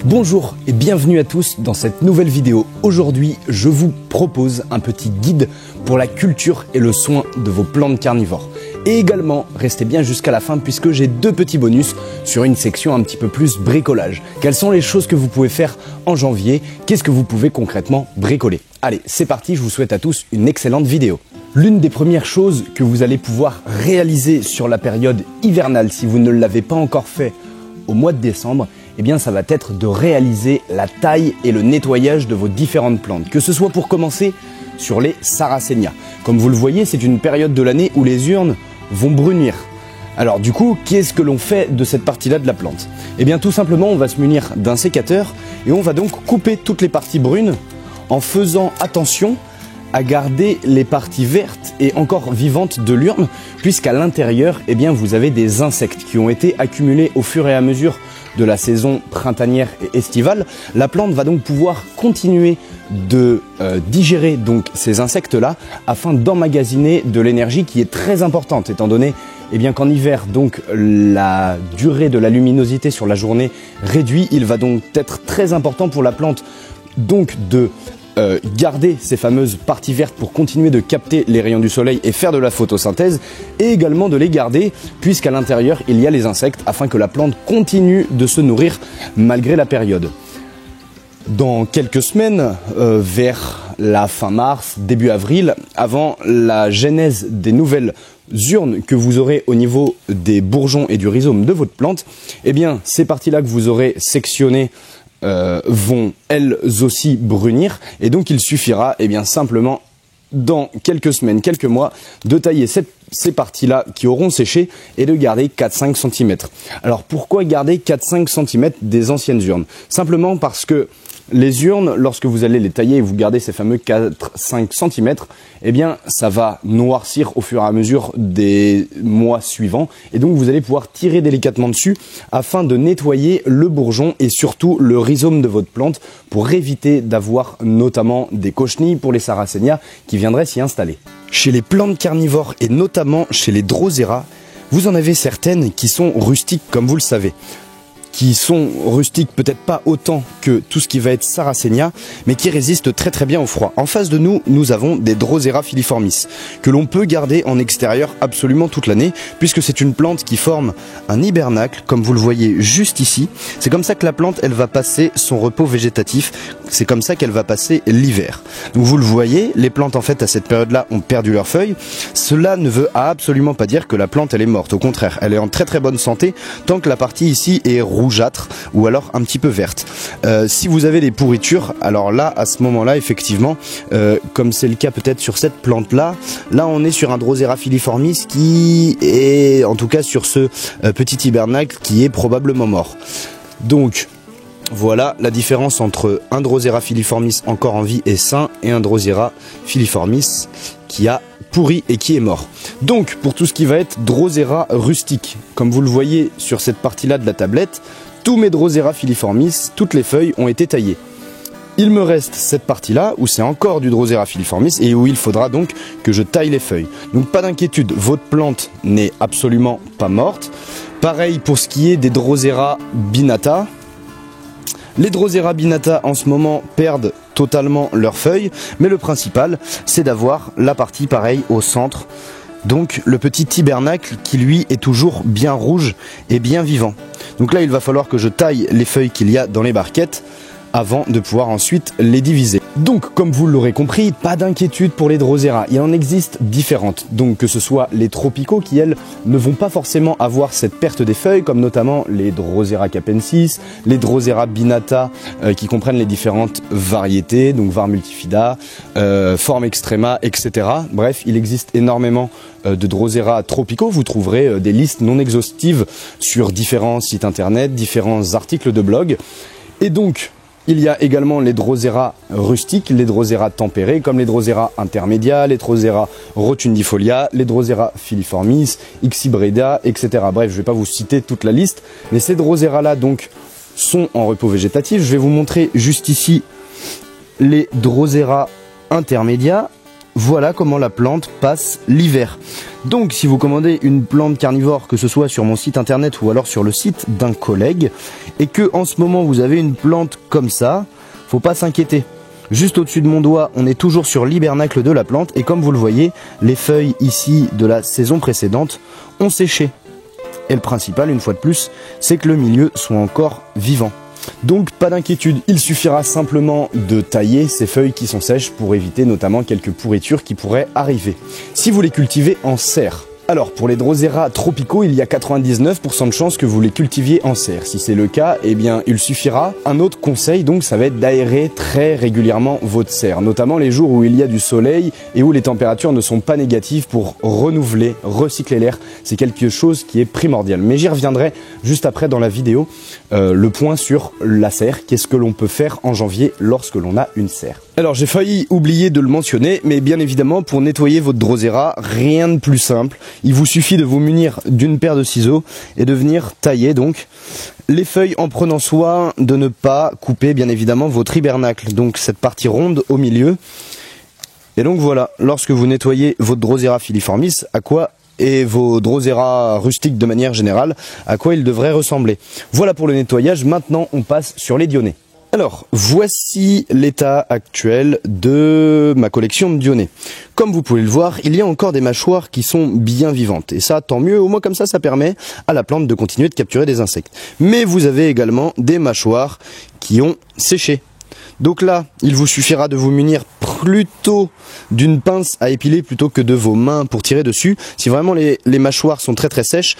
Bonjour et bienvenue à tous dans cette nouvelle vidéo. Aujourd'hui, je vous propose un petit guide pour la culture et le soin de vos plantes carnivores. Et également, restez bien jusqu'à la fin puisque j'ai deux petits bonus sur une section un petit peu plus bricolage. Quelles sont les choses que vous pouvez faire en janvier? Qu'est-ce que vous pouvez concrètement bricoler? Allez, c'est parti, je vous souhaite à tous une excellente vidéo. L'une des premières choses que vous allez pouvoir réaliser sur la période hivernale, si vous ne l'avez pas encore fait au mois de décembre, eh bien ça va être de réaliser la taille et le nettoyage de vos différentes plantes, que ce soit pour commencer sur les Sarracenia. Comme vous le voyez, c'est une période de l'année où les urnes vont brunir. Alors du coup, qu'est-ce que l'on fait de cette partie-là de la plante? Eh bien tout simplement, on va se munir d'un sécateur et on va donc couper toutes les parties brunes en faisant attention à garder les parties vertes et encore vivantes de l'urne, puisqu'à l'intérieur, eh bien, vous avez des insectes qui ont été accumulés au fur et à mesure de la saison printanière et estivale. La plante va donc pouvoir continuer de digérer donc ces insectes-là afin d'emmagasiner de l'énergie qui est très importante, étant donné eh bien, qu'en hiver, donc, la durée de la luminosité sur la journée réduit. Il va donc être très important pour la plante donc de garder ces fameuses parties vertes pour continuer de capter les rayons du soleil et faire de la photosynthèse, et également de les garder puisqu'à l'intérieur il y a les insectes afin que la plante continue de se nourrir malgré la période. Dans quelques semaines, vers la fin mars, début avril, avant la genèse des nouvelles urnes que vous aurez au niveau des bourgeons et du rhizome de votre plante, eh bien ces parties-là que vous aurez sectionnées vont elles aussi brunir, et donc il suffira eh bien simplement dans quelques semaines, quelques mois, de tailler ces parties-là qui auront séché et de garder 4-5 cm. Alors pourquoi garder 4-5 cm des anciennes urnes? Simplement parce que les urnes, lorsque vous allez les tailler et vous gardez ces fameux 4-5 cm, eh bien ça va noircir au fur et à mesure des mois suivants, et donc vous allez pouvoir tirer délicatement dessus afin de nettoyer le bourgeon et surtout le rhizome de votre plante pour éviter d'avoir notamment des cochenilles pour les Sarracenia qui viendraient s'y installer. Chez les plantes carnivores et notamment chez les Drosera, vous en avez certaines qui sont rustiques comme vous le savez. Qui sont rustiques peut-être pas autant que tout ce qui va être Sarracenia, mais qui résistent très très bien au froid. En face de nous, nous avons des Drosera filiformis, que l'on peut garder en extérieur absolument toute l'année, puisque c'est une plante qui forme un hibernacle, comme vous le voyez juste ici. C'est comme ça que la plante, elle va passer son repos végétatif, c'est comme ça qu'elle va passer l'hiver. Donc vous le voyez, les plantes en fait à cette période-là ont perdu leurs feuilles. Cela ne veut absolument pas dire que la plante elle est morte, au contraire, elle est en très très bonne santé, tant que la partie ici est rougeâtre ou alors un petit peu verte. Si vous avez des pourritures, alors là à ce moment là effectivement comme c'est le cas peut-être sur cette plante là on est sur un Drosera filiformis qui est en tout cas sur ce petit hibernacle qui est probablement mort. Donc voilà la différence entre un Drosera filiformis encore en vie et sain et un Drosera filiformis qui a pourri et qui est mort. Donc pour tout ce qui va être Drosera rustique, comme vous le voyez sur cette partie-là de la tablette, tous mes Drosera filiformis, toutes les feuilles ont été taillées. Il me reste cette partie-là où c'est encore du Drosera filiformis et où il faudra donc que je taille les feuilles. Donc pas d'inquiétude, votre plante n'est absolument pas morte. Pareil pour ce qui est des Drosera binata. Les Drosera binata en ce moment perdent totalement leurs feuilles, mais le principal c'est d'avoir la partie pareille au centre, donc le petit hibernacle qui lui est toujours bien rouge et bien vivant. Donc là il va falloir que je taille les feuilles qu'il y a dans les barquettes avant de pouvoir ensuite les diviser. Donc comme vous l'aurez compris, pas d'inquiétude pour les Drosera, il en existe différentes, donc que ce soit les tropicaux qui elles ne vont pas forcément avoir cette perte des feuilles, comme notamment les Drosera capensis, les Drosera binata qui comprennent les différentes variétés, donc var multifida, forme extrema, etc. Bref, il existe énormément de Drosera tropicaux. Vous trouverez des listes non exhaustives sur différents sites internet, différents articles de blog, et donc il y a également les Drosera rustiques, les Drosera tempérés, comme les Drosera intermédia, les Drosera rotundifolia, les Drosera filiformis, Xibrida, etc. Bref, je ne vais pas vous citer toute la liste, mais ces Drosera-là donc sont en repos végétatif. Je vais vous montrer juste ici les Drosera intermédia. voilà comment la plante passe l'hiver. Donc si vous commandez une plante carnivore, que ce soit sur mon site internet ou alors sur le site d'un collègue, et que en ce moment vous avez une plante comme ça, faut pas s'inquiéter. Juste au-dessus de mon doigt, on est toujours sur l'hibernacle de la plante, et comme vous le voyez, les feuilles ici de la saison précédente ont séché. Et le principal, une fois de plus, c'est que le milieu soit encore vivant. Donc pas d'inquiétude, il suffira simplement de tailler ces feuilles qui sont sèches pour éviter notamment quelques pourritures qui pourraient arriver. Si vous les cultivez en serre, alors pour les Drosera tropicaux, il y a 99% de chances que vous les cultiviez en serre. Si c'est le cas, eh bien il suffira. Un autre conseil donc, ça va être d'aérer très régulièrement votre serre, notamment les jours où il y a du soleil et où les températures ne sont pas négatives pour renouveler, recycler l'air. C'est quelque chose qui est primordial. Mais j'y reviendrai juste après dans la vidéo, le point sur la serre. Qu'est-ce que l'on peut faire en janvier lorsque l'on a une serre? Alors j'ai failli oublier de le mentionner, mais bien évidemment pour nettoyer votre Drosera, rien de plus simple. Il vous suffit de vous munir d'une paire de ciseaux et de venir tailler donc les feuilles en prenant soin de ne pas couper bien évidemment votre hibernacle, donc cette partie ronde au milieu. Et donc voilà, lorsque vous nettoyez votre Drosera filiformis, à quoi et vos Drosera rustiques de manière générale, à quoi ils devraient ressembler. Voilà pour le nettoyage, maintenant on passe sur les Dionnées. Alors, voici l'état actuel de ma collection de Dionnées. Comme vous pouvez le voir, il y a encore des mâchoires qui sont bien vivantes. Et ça, tant mieux, au moins comme ça permet à la plante de continuer de capturer des insectes. Mais vous avez également des mâchoires qui ont séché. Donc là, il vous suffira de vous munir plutôt d'une pince à épiler plutôt que de vos mains pour tirer dessus. Si vraiment les mâchoires sont très sèches,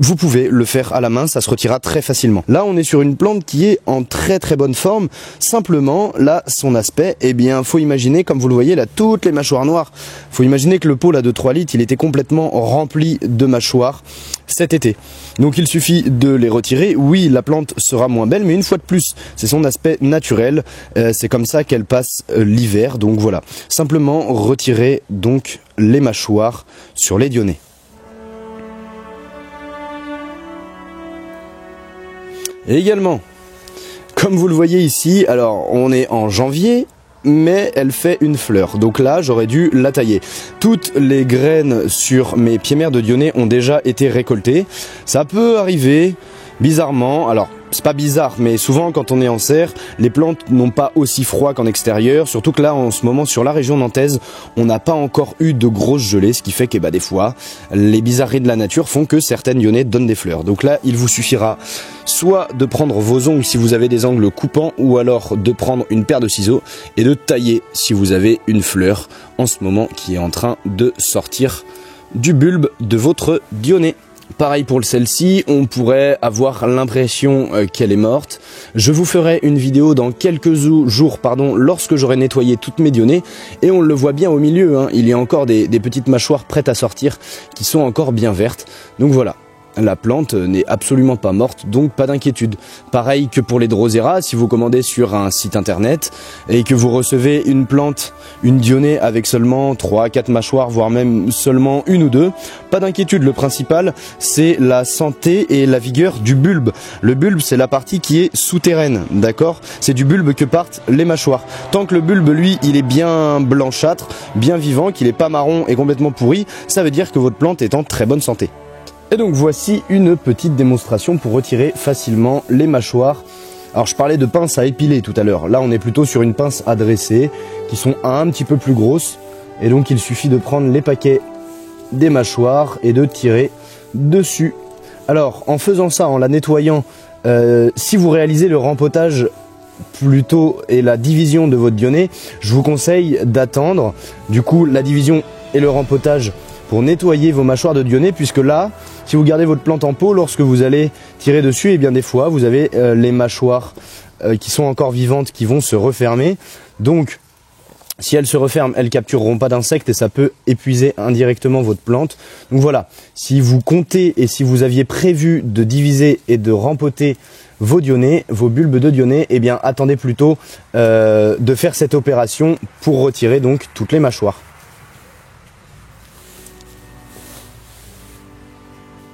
vous pouvez le faire à la main, ça se retirera très facilement. Là, on est sur une plante qui est en très bonne forme. Simplement, là, son aspect, eh bien, faut imaginer, comme vous le voyez, là, toutes les mâchoires noires. Faut imaginer que le pot là de 3 litres, il était complètement rempli de mâchoires cet été. Donc, il suffit de les retirer. Oui, la plante sera moins belle, mais une fois de plus, c'est son aspect naturel. C'est comme ça qu'elle passe l'hiver. Donc voilà. Simplement retirer donc les mâchoires sur les Dionnées. Et également, comme vous le voyez ici, alors on est en janvier, mais elle fait une fleur. Donc là, j'aurais dû la tailler. Toutes les graines sur mes pieds mères de Dionnées ont déjà été récoltées. Ça peut arriver, bizarrement, alors c'est pas bizarre, mais souvent quand on est en serre, les plantes n'ont pas aussi froid qu'en extérieur, surtout que là en ce moment sur la région nantaise, on n'a pas encore eu de grosses gelées, ce qui fait que des fois, les bizarreries de la nature font que certaines Dionnées donnent des fleurs. Donc là, il vous suffira soit de prendre vos ongles si vous avez des angles coupants, ou alors de prendre une paire de ciseaux et de tailler si vous avez une fleur en ce moment qui est en train de sortir du bulbe de votre Dionnée. Pareil pour celle-ci, on pourrait avoir l'impression qu'elle est morte. Je vous ferai une vidéo dans quelques jours, lorsque j'aurai nettoyé toutes mes Dionnées, et on le voit bien au milieu, hein, il y a encore des petites mâchoires prêtes à sortir qui sont encore bien vertes. Donc voilà. La plante n'est absolument pas morte, donc pas d'inquiétude. Pareil que pour les Drosera, si vous commandez sur un site internet et que vous recevez une plante, une Dionnée avec seulement 3 à 4 mâchoires, voire même seulement une ou deux, pas d'inquiétude. Le principal, c'est la santé et la vigueur du bulbe. Le bulbe, c'est la partie qui est souterraine, d'accord? C'est du bulbe que partent les mâchoires. Tant que le bulbe, lui, il est bien blanchâtre, bien vivant, qu'il n'est pas marron et complètement pourri, ça veut dire que votre plante est en très bonne santé. Et donc voici une petite démonstration pour retirer facilement les mâchoires. Alors je parlais de pince à épiler tout à l'heure. Là on est plutôt sur une pince à dresser qui sont un petit peu plus grosses. Et donc il suffit de prendre les paquets des mâchoires et de tirer dessus. Alors en faisant ça, en la nettoyant, si vous réalisez le rempotage plutôt et la division de votre Dionnée, je vous conseille d'attendre du coup la division et le rempotage pour nettoyer vos mâchoires de Dionnée, puisque là, si vous gardez votre plante en pot, lorsque vous allez tirer dessus, et bien des fois, vous avez les mâchoires qui sont encore vivantes qui vont se refermer. Donc, si elles se referment, elles captureront pas d'insectes et ça peut épuiser indirectement votre plante. Donc voilà, si vous comptez et si vous aviez prévu de diviser et de rempoter vos Dionnées, vos bulbes de Dionnées, eh bien attendez plutôt de faire cette opération pour retirer donc toutes les mâchoires.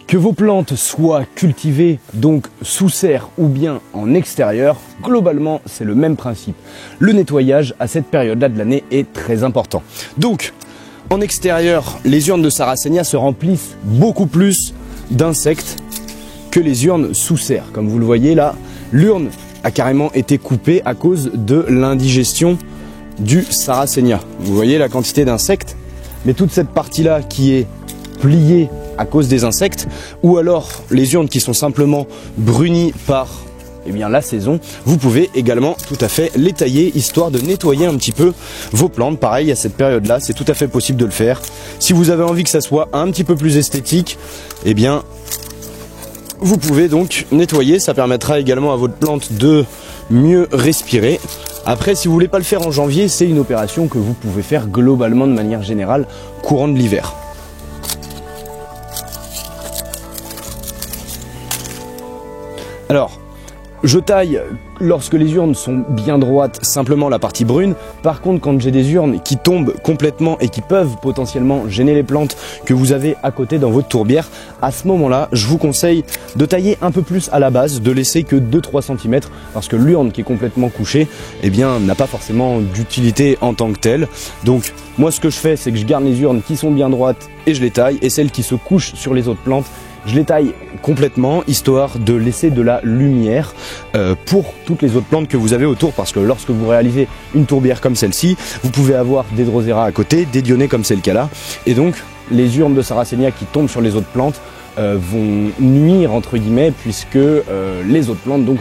Que vos plantes soient cultivées donc sous serre ou bien en extérieur, globalement c'est le même principe. Le nettoyage à cette période-là de l'année est très important. Donc En extérieur, les urnes de Sarracenia se remplissent beaucoup plus d'insectes que les urnes sous serre. Comme vous le voyez là, l'urne a carrément été coupée à cause de l'indigestion du Sarracenia. Vous voyez la quantité d'insectes, mais toute cette partie-là qui est pliée à cause des insectes, ou alors les urnes qui sont simplement brunies par la saison, vous pouvez également tout à fait les tailler, histoire de nettoyer un petit peu vos plantes. Pareil, à cette période-là, c'est tout à fait possible de le faire. Si vous avez envie que ça soit un petit peu plus esthétique, vous pouvez donc nettoyer. Ça permettra également à votre plante de mieux respirer. Après, si vous voulez pas le faire en janvier, c'est une opération que vous pouvez faire globalement de manière générale courant de l'hiver. Alors, je taille lorsque les urnes sont bien droites, simplement la partie brune. Par contre, quand j'ai des urnes qui tombent complètement et qui peuvent potentiellement gêner les plantes que vous avez à côté dans votre tourbière, à ce moment-là, je vous conseille de tailler un peu plus à la base, de laisser que 2-3 cm, parce que l'urne qui est complètement couchée, n'a pas forcément d'utilité en tant que telle. Donc, moi, ce que je fais, c'est que je garde les urnes qui sont bien droites et je les taille, et celles qui se couchent sur les autres plantes, je les taille complètement, histoire de laisser de la lumière pour toutes les autres plantes que vous avez autour, parce que lorsque vous réalisez une tourbière comme celle-ci, vous pouvez avoir des Drosera à côté, des Dionnées comme c'est le cas là, et donc les urnes de Sarracenia qui tombent sur les autres plantes vont nuire entre guillemets, puisque les autres plantes donc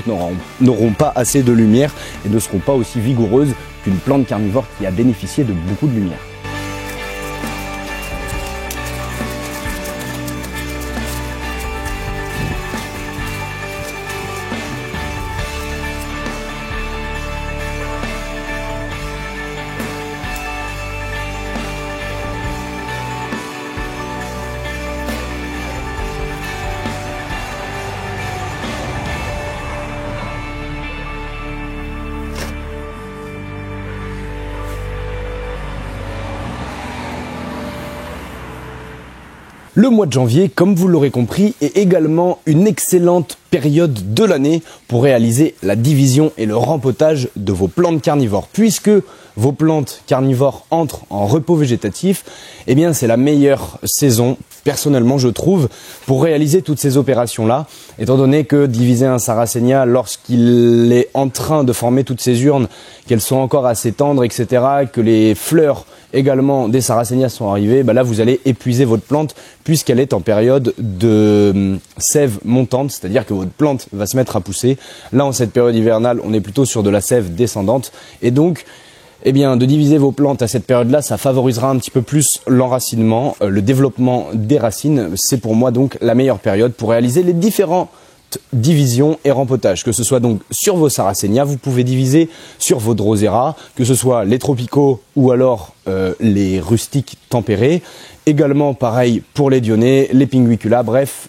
n'auront pas assez de lumière et ne seront pas aussi vigoureuses qu'une plante carnivore qui a bénéficié de beaucoup de lumière. Le mois de janvier, comme vous l'aurez compris, est également une excellente période de l'année pour réaliser la division et le rempotage de vos plantes carnivores. Puisque vos plantes carnivores entrent en repos végétatif, c'est la meilleure saison, personnellement je trouve, pour réaliser toutes ces opérations-là, étant donné que diviser un Sarracenia lorsqu'il est en train de former toutes ces urnes, qu'elles sont encore assez tendres, etc., que les fleurs également des Sarracenia sont arrivées, là vous allez épuiser votre plante puisqu'elle est en période de sève montante, c'est-à-dire que votre plante va se mettre à pousser. Là, en cette période hivernale, on est plutôt sur de la sève descendante, et donc de diviser vos plantes à cette période-là, ça favorisera un petit peu plus l'enracinement, le développement des racines. C'est pour moi donc la meilleure période pour réaliser les différents division et rempotage, que ce soit donc sur vos Sarracenia, vous pouvez diviser sur vos Drosera, que ce soit les tropicaux ou alors les rustiques tempérés, également pareil pour les Dionnées, les Pinguicula, bref,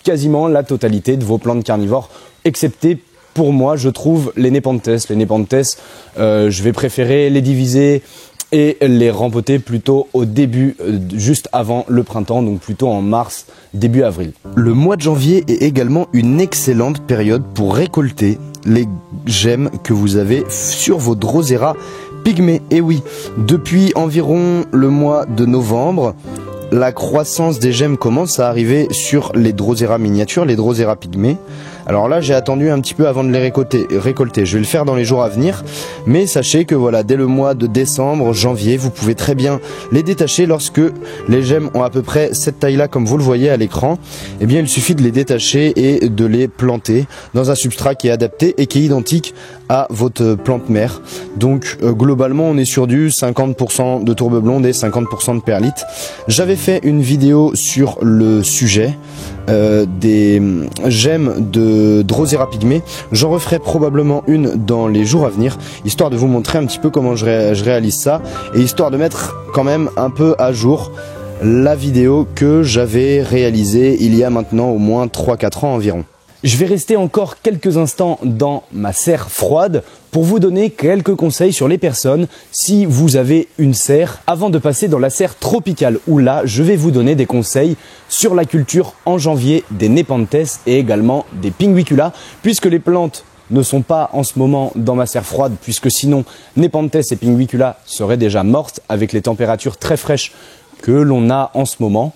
quasiment la totalité de vos plantes carnivores, excepté pour moi, je trouve, les Nepenthes. Les Nepenthes, je vais préférer les diviser et les rempoter plutôt au début, juste avant le printemps, donc plutôt en mars, début avril. Le mois de janvier est également une excellente période pour récolter les gemmes que vous avez sur vos Drosera pygmées. Et oui, depuis environ le mois de novembre, la croissance des gemmes commence à arriver sur les Drosera miniatures, les Drosera pygmées. Alors là, j'ai attendu un petit peu avant de les récolter. Je vais le faire dans les jours à venir. Mais sachez que voilà, dès le mois de décembre, janvier, vous pouvez très bien les détacher lorsque les gemmes ont à peu près cette taille-là, comme vous le voyez à l'écran. Il suffit de les détacher et de les planter dans un substrat qui est adapté et qui est identique à votre plante mère. Donc globalement, on est sur du 50% de tourbe blonde et 50% de perlite. J'avais fait une vidéo sur le sujet des gemmes de Drosera pygmée. J'en referai probablement une dans les jours à venir, histoire de vous montrer un petit peu comment je réalise ça, et histoire de mettre quand même un peu à jour la vidéo que j'avais réalisée il y a maintenant au moins 3-4 ans environ. Je vais rester encore quelques instants dans ma serre froide pour vous donner quelques conseils sur les personnes si vous avez une serre, avant de passer dans la serre tropicale où là je vais vous donner des conseils sur la culture en janvier des Nepenthes et également des Pinguicula, puisque les plantes ne sont pas en ce moment dans ma serre froide, puisque sinon Nepenthes et Pinguicula seraient déjà mortes avec les températures très fraîches que l'on a en ce moment.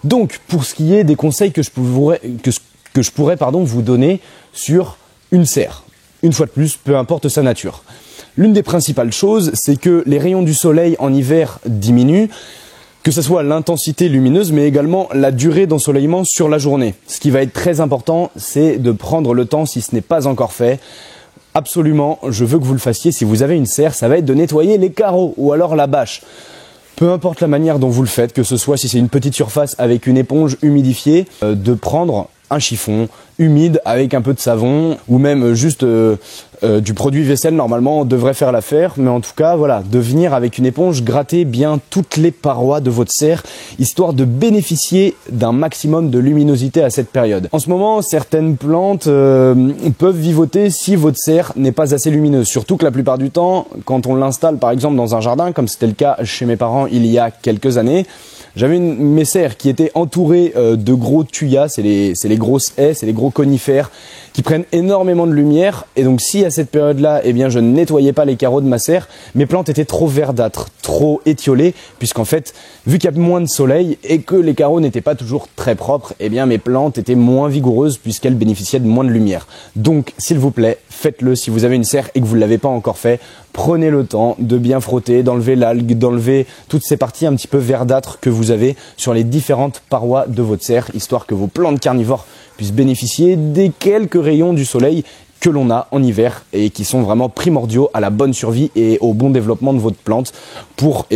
Donc, pour ce qui est des conseils que je pourrais vous donner sur une serre, une fois de plus, peu importe sa nature. L'une des principales choses, c'est que les rayons du soleil en hiver diminuent, que ce soit l'intensité lumineuse, mais également la durée d'ensoleillement sur la journée. Ce qui va être très important, c'est de prendre le temps, si ce n'est pas encore fait. Absolument, je veux que vous le fassiez. Si vous avez une serre, ça va être de nettoyer les carreaux ou alors la bâche. Peu importe la manière dont vous le faites, que ce soit si c'est une petite surface avec une éponge humidifiée, de prendre un chiffon humide avec un peu de savon ou même juste du produit vaisselle, normalement on devrait faire l'affaire, mais en tout cas voilà, de venir avec une éponge gratter bien toutes les parois de votre serre, histoire de bénéficier d'un maximum de luminosité à cette période. En ce moment, certaines plantes peuvent vivoter si votre serre n'est pas assez lumineuse, surtout que la plupart du temps, quand on l'installe par exemple dans un jardin, comme c'était le cas chez mes parents il y a quelques années, j'avais mes serres qui étaient entourées de gros tuyas, c'est les grosses haies, c'est les gros conifères qui prennent énormément de lumière, et donc si à cette période-là, eh bien je ne nettoyais pas les carreaux de ma serre, mes plantes étaient trop verdâtres, trop étiolées, puisqu'en fait, vu qu'il y a moins de soleil et que les carreaux n'étaient pas toujours très propres, eh bien mes plantes étaient moins vigoureuses puisqu'elles bénéficiaient de moins de lumière. Donc, s'il vous plaît, faites-le si vous avez une serre et que vous ne l'avez pas encore fait. Prenez le temps de bien frotter, d'enlever l'algue, d'enlever toutes ces parties un petit peu verdâtres que vous avez sur les différentes parois de votre serre, histoire que vos plantes carnivores puissent bénéficier des quelques rayons du soleil que l'on a en hiver et qui sont vraiment primordiaux à la bonne survie et au bon développement de votre plante pour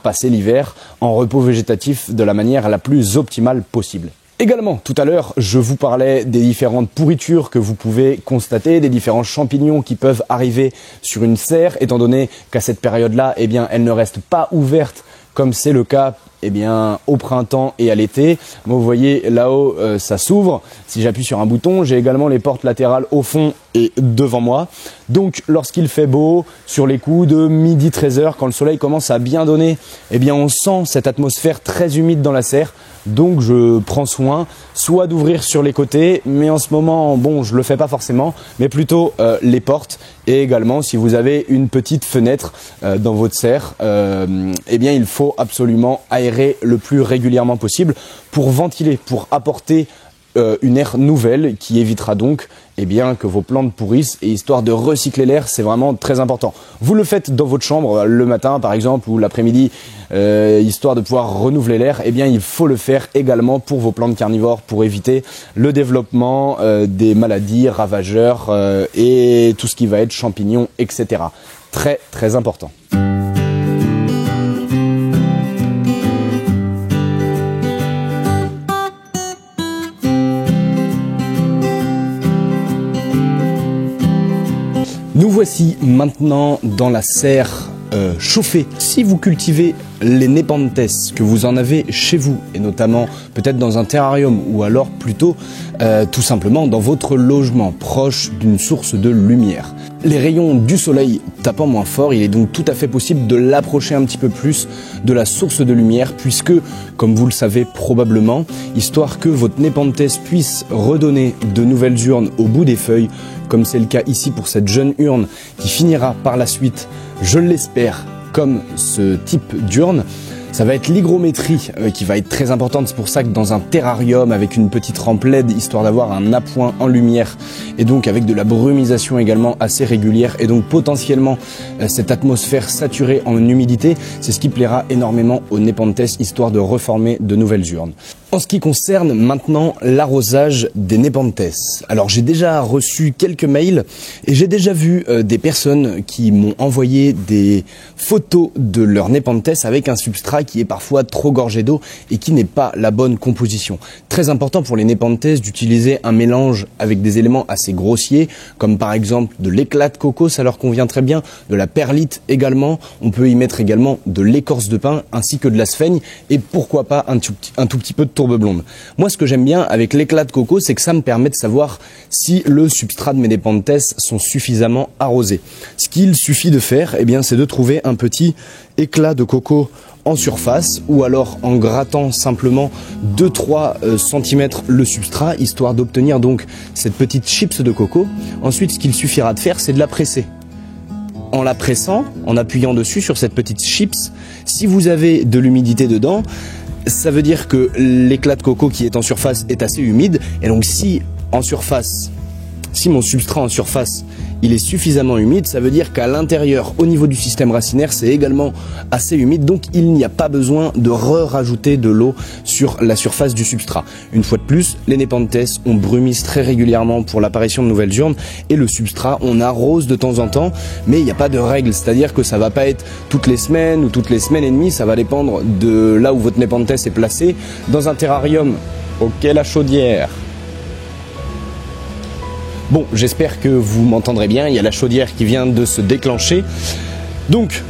passer l'hiver en repos végétatif de la manière la plus optimale possible. Également, tout à l'heure, je vous parlais des différentes pourritures que vous pouvez constater, des différents champignons qui peuvent arriver sur une serre, étant donné qu'à cette période-là, elle ne reste pas ouverte comme c'est le cas au printemps et à l'été. Moi, vous voyez là-haut, ça s'ouvre. Si j'appuie sur un bouton, j'ai également les portes latérales au fond et devant moi. Donc, lorsqu'il fait beau, sur les coups de midi 13h, quand le soleil commence à bien donner, on sent cette atmosphère très humide dans la serre. Donc, je prends soin soit d'ouvrir sur les côtés, mais en ce moment, je le fais pas forcément, mais plutôt les portes. Et également, si vous avez une petite fenêtre dans votre serre, il faut absolument aérer le plus régulièrement possible pour ventiler, pour apporter une aire nouvelle qui évitera donc que vos plantes pourrissent, et histoire de recycler l'air, c'est vraiment très important. Vous le faites dans votre chambre le matin par exemple ou l'après-midi, histoire de pouvoir renouveler l'air, il faut le faire également pour vos plantes carnivores pour éviter le développement des maladies ravageurs et tout ce qui va être champignons, etc. Très très important. Nous voici maintenant dans la serre chauffée. Si vous cultivez les Nepenthes, que vous en avez chez vous, et notamment peut-être dans un terrarium, ou alors plutôt tout simplement dans votre logement, proche d'une source de lumière, les rayons du soleil tapant moins fort, il est donc tout à fait possible de l'approcher un petit peu plus de la source de lumière, puisque, comme vous le savez probablement, histoire que votre Nepenthes puisse redonner de nouvelles urnes au bout des feuilles, comme c'est le cas ici pour cette jeune urne qui finira par la suite, je l'espère, comme ce type d'urne. Ça va être l'hygrométrie qui va être très importante. C'est pour ça que dans un terrarium avec une petite rampe LED, histoire d'avoir un appoint en lumière et donc avec de la brumisation également assez régulière et donc potentiellement cette atmosphère saturée en humidité, c'est ce qui plaira énormément aux Nepenthes, histoire de reformer de nouvelles urnes. En ce qui concerne maintenant l'arrosage des Nepenthes, alors j'ai déjà reçu quelques mails et j'ai déjà vu des personnes qui m'ont envoyé des photos de leurs Nepenthes avec un substrat qui est parfois trop gorgé d'eau et qui n'est pas la bonne composition. Très important pour les Nepenthes d'utiliser un mélange avec des éléments assez grossiers, comme par exemple de l'éclat de coco, ça leur convient très bien, de la perlite également, on peut y mettre également de l'écorce de pin ainsi que de la sphaigne et pourquoi pas un tout petit peu de tourbe blonde. Moi, ce que j'aime bien avec l'éclat de coco, c'est que ça me permet de savoir si le substrat de mes Nepenthes sont suffisamment arrosés. Ce qu'il suffit de faire, eh bien, c'est de trouver un petit éclat de coco en surface ou alors en grattant simplement 2-3 cm le substrat, histoire d'obtenir donc cette petite chips de coco. Ensuite, ce qu'il suffira de faire, c'est de la presser. En la pressant, en appuyant dessus sur cette petite chips, si vous avez de l'humidité dedans, ça veut dire que l'éclat de coco qui est en surface est assez humide. Et donc si mon substrat en surface il est suffisamment humide, ça veut dire qu'à l'intérieur, au niveau du système racinaire, c'est également assez humide, donc il n'y a pas besoin de rajouter de l'eau sur la surface du substrat. Une fois de plus, les Nepenthes, on brumise très régulièrement pour l'apparition de nouvelles urnes, et le substrat, on arrose de temps en temps, mais il n'y a pas de règle, c'est-à-dire que ça va pas être toutes les semaines ou toutes les semaines et demie, ça va dépendre de là où votre Nepenthes est placé. Dans un terrarium, ok la chaudière. Bon, j'espère que vous m'entendrez bien, il y a la chaudière qui vient de se déclencher. Donc,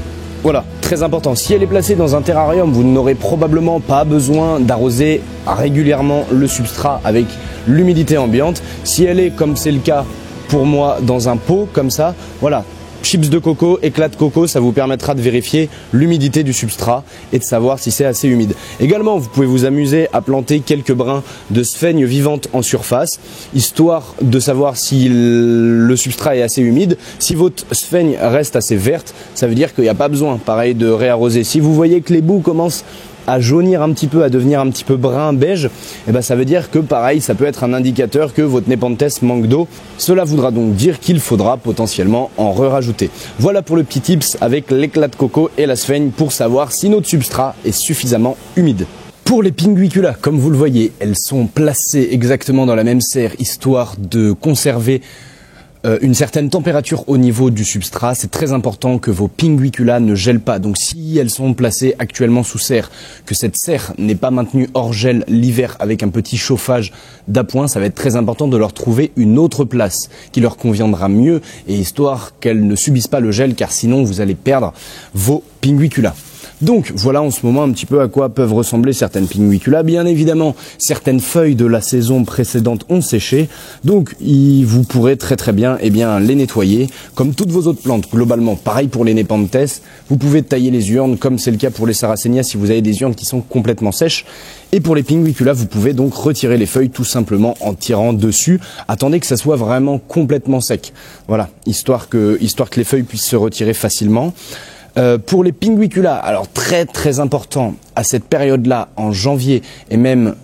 voilà, très important, si elle est placée dans un terrarium, vous n'aurez probablement pas besoin d'arroser régulièrement le substrat avec l'humidité ambiante. Si elle est, comme c'est le cas pour moi, dans un pot, comme ça, voilà, chips de coco, éclat de coco, ça vous permettra de vérifier l'humidité du substrat et de savoir si c'est assez humide. Également, vous pouvez vous amuser à planter quelques brins de sphaigne vivante en surface, histoire de savoir si le substrat est assez humide. Si votre sphaigne reste assez verte, ça veut dire qu'il n'y a pas besoin, pareil, de réarroser. Si vous voyez que les bouts commencent à jaunir un petit peu, à devenir un petit peu brun beige, et ben ça veut dire que pareil, ça peut être un indicateur que votre Nepenthes manque d'eau. Cela voudra donc dire qu'il faudra potentiellement en rajouter. Voilà pour le petit tips avec l'éclat de coco et la sphaigne pour savoir si notre substrat est suffisamment humide. Pour les pinguiculas, comme vous le voyez, elles sont placées exactement dans la même serre, histoire de conserver une certaine température au niveau du substrat. C'est très important que vos pinguiculas ne gèlent pas. Donc si elles sont placées actuellement sous serre, que cette serre n'est pas maintenue hors gel l'hiver avec un petit chauffage d'appoint, ça va être très important de leur trouver une autre place qui leur conviendra mieux, et histoire qu'elles ne subissent pas le gel, car sinon vous allez perdre vos pinguiculas. Donc voilà en ce moment un petit peu à quoi peuvent ressembler certaines pinguiculas. Bien évidemment, certaines feuilles de la saison précédente ont séché, donc vous pourrez très bien les nettoyer. Comme toutes vos autres plantes, globalement, pareil pour les Nepenthes, vous pouvez tailler les urnes, comme c'est le cas pour les Sarracenia si vous avez des urnes qui sont complètement sèches. Et pour les pinguiculas, vous pouvez donc retirer les feuilles tout simplement en tirant dessus. Attendez que ça soit vraiment complètement sec. Voilà, histoire que les feuilles puissent se retirer facilement. Pour les pinguiculas, alors très important à cette période-là, en janvier et même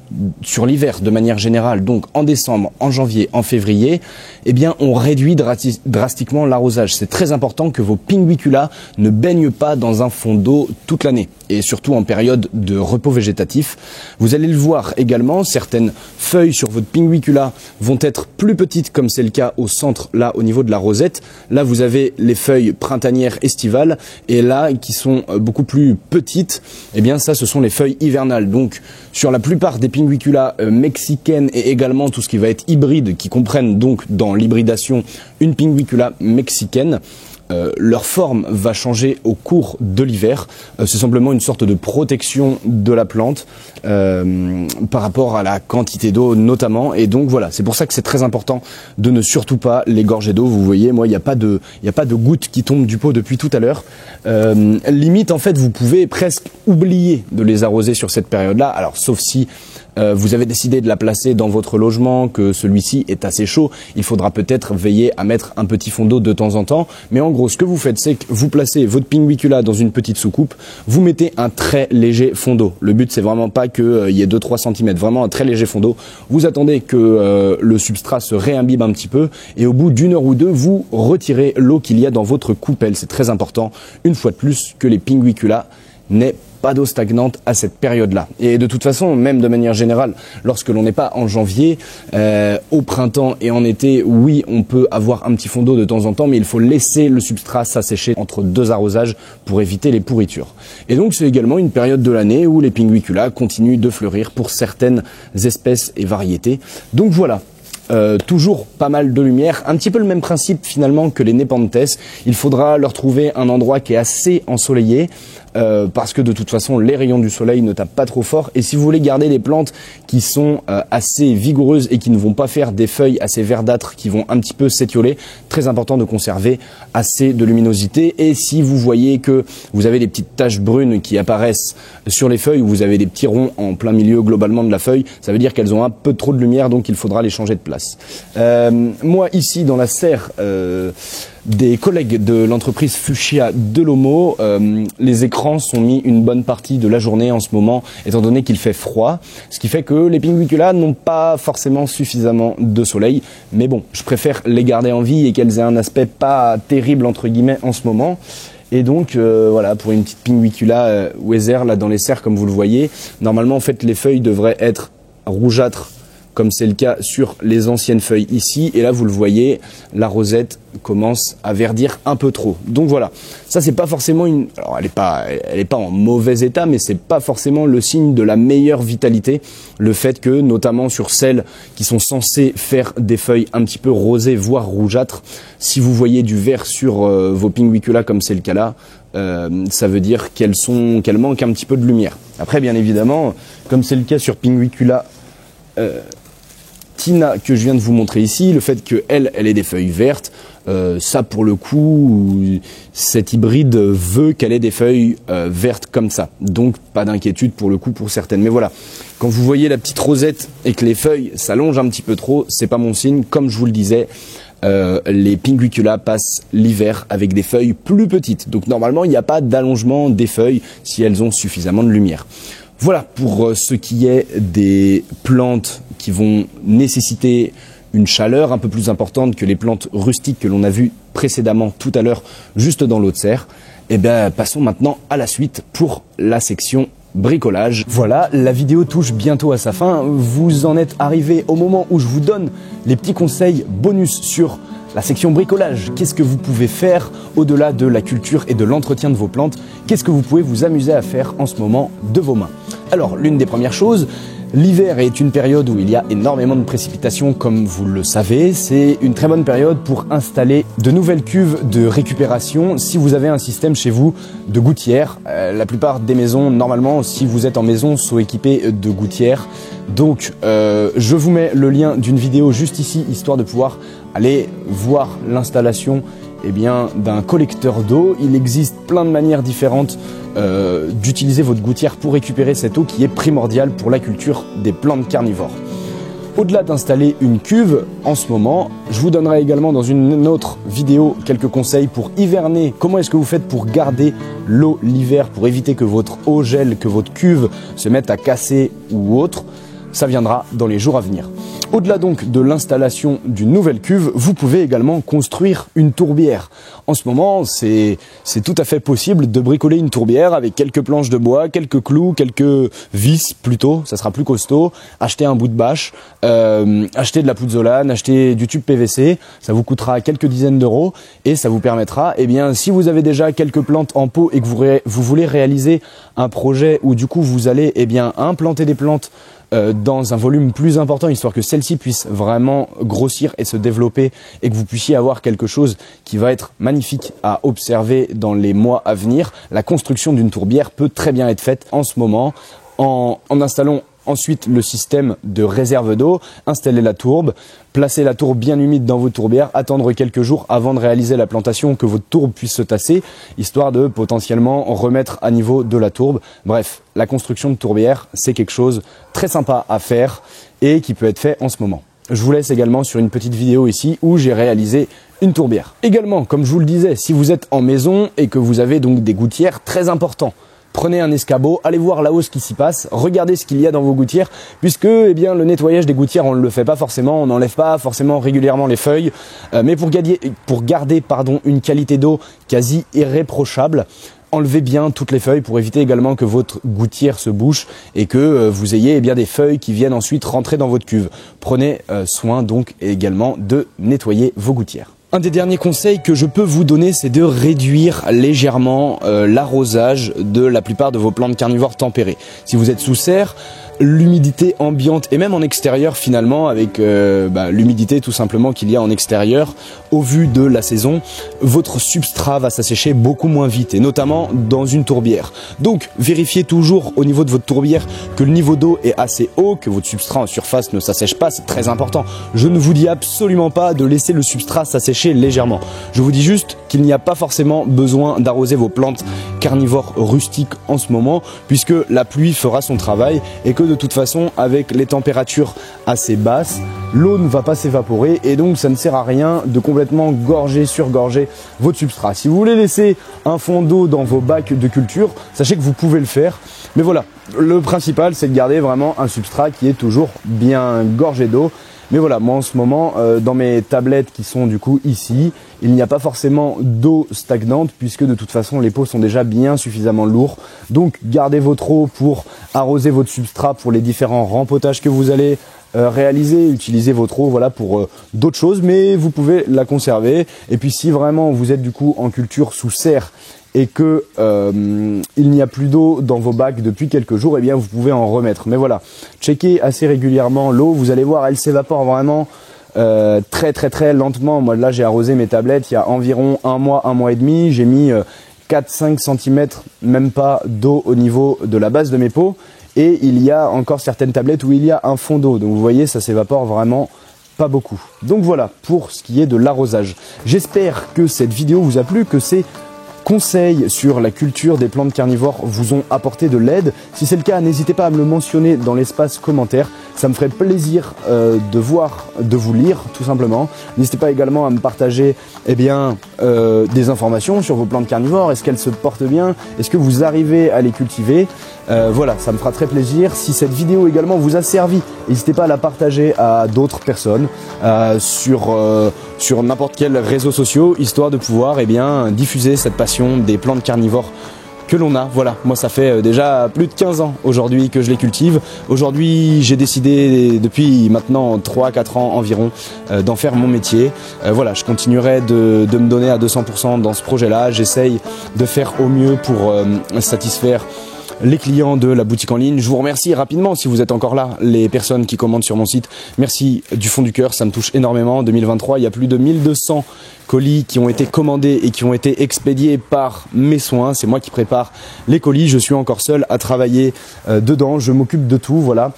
sur l'hiver de manière générale, donc en décembre, en janvier, en février, eh bien on réduit drastiquement l'arrosage. C'est très important que vos pinguiculas ne baignent pas dans un fond d'eau toute l'année, et surtout en période de repos végétatif. Vous allez le voir également, certaines feuilles sur votre pinguicula vont être plus petites, comme c'est le cas au centre, là au niveau de la rosette. Là vous avez les feuilles printanières estivales, et là qui sont beaucoup plus petites, eh bien ça ce sont les feuilles hivernales. Donc sur la plupart des pinguiculas mexicaines, et également tout ce qui va être hybride, qui comprennent donc dans l'hybridation une pinguicula mexicaine, leur forme va changer au cours de l'hiver. C'est simplement une sorte de protection de la plante par rapport à la quantité d'eau notamment. Et donc voilà, c'est pour ça que c'est très important de ne surtout pas les gorger d'eau. Vous voyez, moi, il n'y a pas de gouttes qui tombent du pot depuis tout à l'heure. Limite, en fait, vous pouvez presque oublier de les arroser sur cette période-là. Alors, sauf si vous avez décidé de la placer dans votre logement, que celui-ci est assez chaud, il faudra peut-être veiller à mettre un petit fond d'eau de temps en temps. Mais en gros, ce que vous faites, c'est que vous placez votre pinguicula dans une petite soucoupe, vous mettez un très léger fond d'eau. Le but, c'est vraiment pas qu'il y ait 2-3 cm, vraiment un très léger fond d'eau. Vous attendez que le substrat se réimbibe un petit peu, et au bout d'une heure ou deux, vous retirez l'eau qu'il y a dans votre coupelle. C'est très important, une fois de plus, que les pinguiculas n'aient pas d'eau stagnante à cette période-là. Et de toute façon, même de manière générale, lorsque l'on n'est pas en janvier, au printemps et en été, oui, on peut avoir un petit fond d'eau de temps en temps, mais il faut laisser le substrat s'assécher entre deux arrosages pour éviter les pourritures. Et donc, c'est également une période de l'année où les pinguiculas continuent de fleurir pour certaines espèces et variétés. Donc voilà. toujours pas mal de lumière, un petit peu le même principe finalement que les Nepenthes. Il faudra leur trouver un endroit qui est assez ensoleillé, parce que de toute façon les rayons du soleil ne tapent pas trop fort, et si vous voulez garder des plantes qui sont assez vigoureuses et qui ne vont pas faire des feuilles assez verdâtres qui vont un petit peu s'étioler, très important de conserver assez de luminosité. Et si vous voyez que vous avez des petites taches brunes qui apparaissent sur les feuilles, ou vous avez des petits ronds en plein milieu globalement de la feuille, ça veut dire qu'elles ont un peu trop de lumière, donc il faudra les changer de place. Moi ici dans la serre des collègues de l'entreprise Fuchsia de Lomo, les écrans sont mis une bonne partie de la journée en ce moment, étant donné qu'il fait froid, ce qui fait que les Pinguicula n'ont pas forcément suffisamment de soleil, mais bon, je préfère les garder en vie et qu'elles aient un aspect pas terrible entre guillemets en ce moment. Et donc voilà, pour une petite Pinguicula Weather là dans les serres comme vous le voyez, normalement en fait les feuilles devraient être rougeâtres comme c'est le cas sur les anciennes feuilles ici, et là vous le voyez, la rosette commence à verdir un peu trop. Donc voilà, ça c'est pas forcément une... Alors elle est pas en mauvais état, mais c'est pas forcément le signe de la meilleure vitalité, le fait que, notamment sur celles qui sont censées faire des feuilles un petit peu rosées, voire rougeâtres, si vous voyez du vert sur vos Pinguicula comme c'est le cas là, ça veut dire qu'elles manquent un petit peu de lumière. Après bien évidemment, comme c'est le cas sur Pinguicula Tina que je viens de vous montrer ici, le fait qu'elle ait des feuilles vertes, ça pour le coup, cet hybride veut qu'elle ait des feuilles vertes comme ça. Donc pas d'inquiétude pour le coup pour certaines. Mais voilà, quand vous voyez la petite rosette et que les feuilles s'allongent un petit peu trop, c'est pas mon signe. Comme je vous le disais, les Pinguicula passent l'hiver avec des feuilles plus petites. Donc normalement il n'y a pas d'allongement des feuilles si elles ont suffisamment de lumière. Voilà pour ce qui est des plantes qui vont nécessiter une chaleur un peu plus importante que les plantes rustiques que l'on a vues précédemment tout à l'heure juste dans l'autre serre. Et bien passons maintenant à la suite pour la section bricolage. Voilà, la vidéo touche bientôt à sa fin. Vous en êtes arrivé au moment où je vous donne les petits conseils bonus sur la section bricolage. Qu'est-ce que vous pouvez faire au-delà de la culture et de l'entretien de vos plantes? Qu'est-ce que vous pouvez vous amuser à faire en ce moment de vos mains? Alors, l'une des premières choses, l'hiver est une période où il y a énormément de précipitations, comme vous le savez. C'est une très bonne période pour installer de nouvelles cuves de récupération si vous avez un système chez vous de gouttières. La plupart des maisons, normalement, si vous êtes en maison, sont équipées de gouttières. Donc, je vous mets le lien d'une vidéo juste ici, histoire de pouvoir aller voir l'installation d'un collecteur d'eau. Il existe plein de manières différentes d'utiliser votre gouttière pour récupérer cette eau qui est primordiale pour la culture des plantes carnivores. Au-delà d'installer une cuve, en ce moment, je vous donnerai également dans une autre vidéo quelques conseils pour hiverner. Comment est-ce que vous faites pour garder l'eau l'hiver, pour éviter que votre eau gèle, que votre cuve se mette à casser ou autre. Ça viendra dans les jours à venir. Au-delà donc de l'installation d'une nouvelle cuve, vous pouvez également construire une tourbière. En ce moment, c'est tout à fait possible de bricoler une tourbière avec quelques planches de bois, quelques clous, quelques vis plutôt, ça sera plus costaud, acheter un bout de bâche, acheter de la pouzzolane, acheter du tube PVC, ça vous coûtera quelques dizaines d'euros et ça vous permettra, si vous avez déjà quelques plantes en pot et que vous voulez réaliser un projet où du coup vous allez implanter des plantes dans un volume plus important, histoire que celle-ci puisse vraiment grossir et se développer et que vous puissiez avoir quelque chose qui va être magnifique à observer dans les mois à venir. La construction d'une tourbière peut très bien être faite en ce moment en installant ensuite le système de réserve d'eau, installer la tourbe, placer la tourbe bien humide dans votre tourbière, attendre quelques jours avant de réaliser la plantation, que votre tourbe puisse se tasser, histoire de potentiellement remettre à niveau de la tourbe. Bref, la construction de tourbière, c'est quelque chose de très sympa à faire et qui peut être fait en ce moment. Je vous laisse également sur une petite vidéo ici où j'ai réalisé une tourbière. Également, comme je vous le disais, si vous êtes en maison et que vous avez donc des gouttières, très important. Prenez un escabeau, allez voir là-haut ce qui s'y passe, regardez ce qu'il y a dans vos gouttières, puisque le nettoyage des gouttières, on ne le fait pas forcément, on n'enlève pas forcément régulièrement les feuilles, mais pour garder une qualité d'eau quasi irréprochable, enlevez bien toutes les feuilles pour éviter également que votre gouttière se bouche et que vous ayez des feuilles qui viennent ensuite rentrer dans votre cuve. Prenez soin donc également de nettoyer vos gouttières. Un des derniers conseils que je peux vous donner, c'est de réduire légèrement l'arrosage de la plupart de vos plantes carnivores tempérées. Si vous êtes sous serre, l'humidité ambiante et même en extérieur finalement avec l'humidité tout simplement qu'il y a en extérieur au vu de la saison, votre substrat va s'assécher beaucoup moins vite et notamment dans une tourbière. Donc vérifiez toujours au niveau de votre tourbière que le niveau d'eau est assez haut, que votre substrat en surface ne s'assèche pas, c'est très important. Je ne vous dis absolument pas de laisser le substrat s'assécher légèrement. Je vous dis juste qu'il n'y a pas forcément besoin d'arroser vos plantes carnivores rustiques en ce moment puisque la pluie fera son travail et que de toute façon avec les températures assez basses, l'eau ne va pas s'évaporer et donc ça ne sert à rien de complètement surgorger votre substrat. Si vous voulez laisser un fond d'eau dans vos bacs de culture, sachez que vous pouvez le faire. Mais voilà, le principal c'est de garder vraiment un substrat qui est toujours bien gorgé d'eau. Mais voilà, moi en ce moment, dans mes tablettes qui sont du coup ici, il n'y a pas forcément d'eau stagnante puisque de toute façon les pots sont déjà bien suffisamment lourds. Donc gardez votre eau pour arroser votre substrat pour les différents rempotages que vous allez réaliser, utilisez votre eau voilà, pour d'autres choses, mais vous pouvez la conserver. Et puis si vraiment vous êtes du coup en culture sous serre et que il n'y a plus d'eau dans vos bacs depuis quelques jours, eh bien vous pouvez en remettre. Mais voilà, checkez assez régulièrement l'eau, vous allez voir, elle s'évapore vraiment très lentement. Moi là j'ai arrosé mes tablettes il y a environ un mois et demi, j'ai mis 4-5 cm, même pas d'eau au niveau de la base de mes pots. Et il y a encore certaines tablettes où il y a un fond d'eau. Donc vous voyez, ça s'évapore vraiment pas beaucoup. Donc voilà pour ce qui est de l'arrosage. J'espère que cette vidéo vous a plu, que ces conseils sur la culture des plantes carnivores vous ont apporté de l'aide. Si c'est le cas, n'hésitez pas à me le mentionner dans l'espace commentaire. Ça me ferait plaisir de vous lire tout simplement. N'hésitez pas également à me partager des informations sur vos plantes carnivores. Est-ce qu'elles se portent bien? Est-ce que vous arrivez à les cultiver? Voilà, ça me fera très plaisir. Si cette vidéo également vous a servi, n'hésitez pas à la partager à d'autres personnes sur n'importe quel réseau social, histoire de pouvoir diffuser cette passion des plantes carnivores que l'on a. Voilà, moi ça fait déjà plus de 15 ans aujourd'hui que je les cultive. Aujourd'hui j'ai décidé depuis maintenant 3-4 ans environ d'en faire mon métier. Voilà, je continuerai de me donner à 200% dans ce projet là. J'essaye de faire au mieux pour satisfaire les clients de la boutique en ligne. Je vous remercie rapidement si vous êtes encore là, les personnes qui commandent sur mon site. Merci du fond du cœur, ça me touche énormément. En 2023, il y a plus de 1200 colis qui ont été commandés et qui ont été expédiés par mes soins. C'est moi qui prépare les colis. Je suis encore seul à travailler dedans. Je m'occupe de tout. Voilà.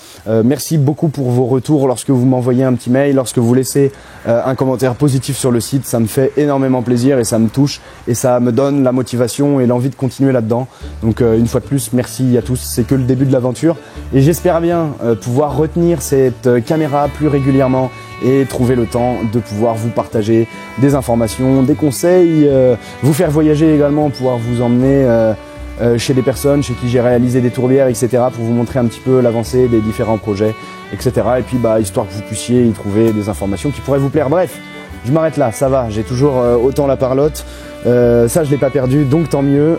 Merci beaucoup pour vos retours lorsque vous m'envoyez un petit mail, lorsque vous laissez un commentaire positif sur le site. Ça me fait énormément plaisir et ça me touche et ça me donne la motivation et l'envie de continuer là-dedans. Donc une fois de plus, merci à tous. C'est que le début de l'aventure et j'espère bien pouvoir retenir cette caméra plus régulièrement et trouver le temps de pouvoir vous partager des informations, des conseils, vous faire voyager également, pouvoir vous emmener chez des personnes chez qui j'ai réalisé des tourbières, etc. pour vous montrer un petit peu l'avancée des différents projets, etc. Et puis histoire que vous puissiez y trouver des informations qui pourraient vous plaire. Bref, je m'arrête là, ça va, j'ai toujours autant la parlotte. Ça je l'ai pas perdu, donc tant mieux.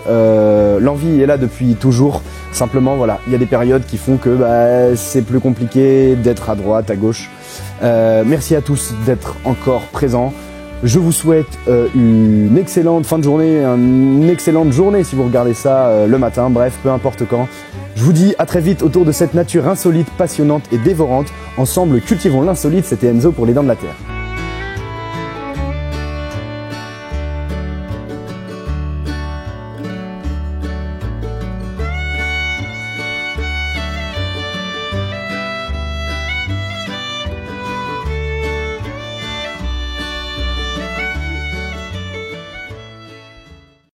L'envie est là depuis toujours. Simplement voilà, il y a des périodes qui font que c'est plus compliqué d'être à droite, à gauche. Merci à tous d'être encore présents. Je vous souhaite une excellente fin de journée, une excellente journée si vous regardez ça le matin, bref, peu importe quand. Je vous dis à très vite autour de cette nature insolite, passionnante et dévorante. Ensemble, cultivons l'insolite, c'était Enzo pour les Dents de la Terre.